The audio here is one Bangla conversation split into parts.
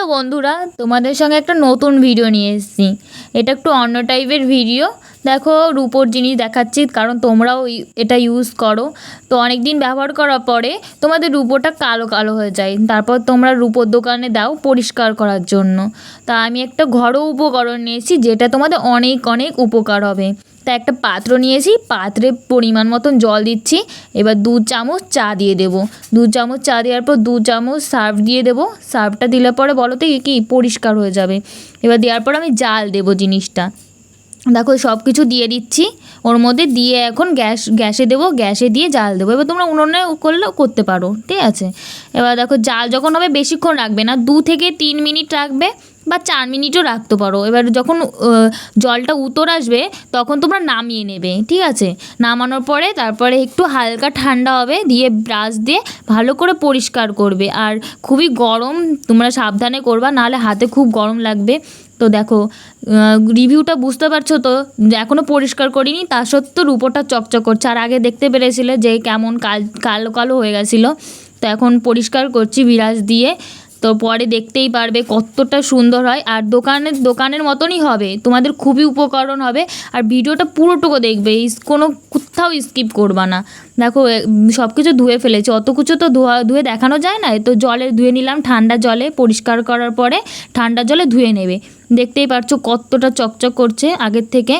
হ্যালো বন্ধুরা, তোমাদের সঙ্গে একটা নতুন ভিডিও নিয়ে এসেছি। এটা একটু অন্য টাইপের ভিডিও। দেখো, রূপোর জিনিস দেখাচ্ছি, কারণ তোমরাও এটা ইউজ করো। তো অনেক দিন ব্যবহার করার পরে তোমাদের রূপোটা কালো কালো হয়ে যায়, তারপর তোমরা রূপোর দোকানে দাও পরিষ্কার করার জন্য। তা আমি একটা ঘরোয়া উপকরণ নিয়েছি, যেটা তোমাদের অনেক অনেক উপকার হবে। তা একটা পাত্র নিয়েছি, পাত্রে পরিমাণ মতন জল দিচ্ছি। এবার 2 চামচ চা দিয়ে দেবো। 2 চামচ চা দেওয়ার পর 2 চামচ সার্ফ দিয়ে দেবো। সার্ফটা দিলে পরে বলো তো কি পরিষ্কার হয়ে যাবে। এবার দেওয়ার পর আমি জাল দেবো জিনিসটা। দেখো, সব কিছু দিয়ে দিচ্ছি ওর মধ্যে, দিয়ে এখন গ্যাসে দেবো, গ্যাসে দিয়ে জাল দেবো। এবার তোমরা উনুনে করলেও করতে পারো, ঠিক আছে। এবার দেখো, জাল যখন হবে বেশিক্ষণ রাখবে না, 2 থেকে 3 মিনিট রাখবে বা 4 মিনিটও রাখতে পারো। এবার যখন জলটা উতর আসবে তখন তোমরা নামিয়ে নেবে, ঠিক আছে। নামানোর পরে তারপরে একটু হালকা ঠান্ডা হবে, দিয়ে ব্রাশ দিয়ে ভালো করে পরিষ্কার করবে। আর খুবই গরম, তোমরা সাবধানে করবা, নাহলে হাতে খুব গরম লাগবে। তো দেখো, রিভিউটা বুঝতে পারছো তো, এখনও পরিষ্কার করিনি, তা সত্ত্বেও রূপোটা চকচক করছে। আর আগে দেখতে পেরেছিলে যে কেমন কালো কালো হয়ে গেছিলো। তো এখন পরিষ্কার করছি ব্রাশ দিয়ে। তো পরে দেখতেই পারবে কতটা সুন্দর হয়। আর দোকানের মতনই হবে, তোমাদের খুবই উপকরণ হবে। আর ভিডিওটা পুরোটুকু দেখবে, কোথাও স্কিপ করবা না। দেখো, সব কিছু ধুয়ে ফেলেছি, অত কিছু তো ধুয়ে দেখানো যায় না। তো জলে ধুয়ে নিলাম, ঠান্ডা জলে পরিষ্কার করার পরে ঠান্ডা জলে ধুয়ে নেবে। দেখতেই পারছো কতটা চকচক করছে আগের থেকে।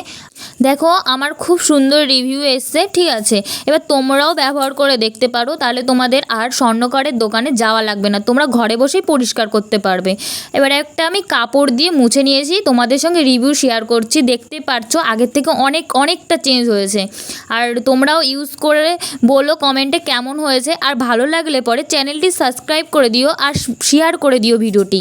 দেখো, আমার খুব সুন্দর রিভিউ এসছে, ঠিক আছে। এবার তোমরাও ব্যবহার করে দেখতে পারো, তাহলে তোমাদের আর স্বর্ণকারের দোকানে যাওয়া লাগবে না, তোমরা ঘরে বসেই পরিষ্কার করতে পারবে। এবার একটা আমি কাপড় দিয়ে মুছে নিয়েছি, তোমাদের সঙ্গে রিভিউ শেয়ার করছি। দেখতে পারছো আগের থেকে অনেকটা চেঞ্জ হয়েছে। আর তোমরাও ইউজ করে বলো কমেন্টে কেমন হয়েছে। আর ভালো লাগলে পরে চ্যানেলটি সাবস্ক্রাইব করে দিও আর শেয়ার করে দিও ভিডিওটি।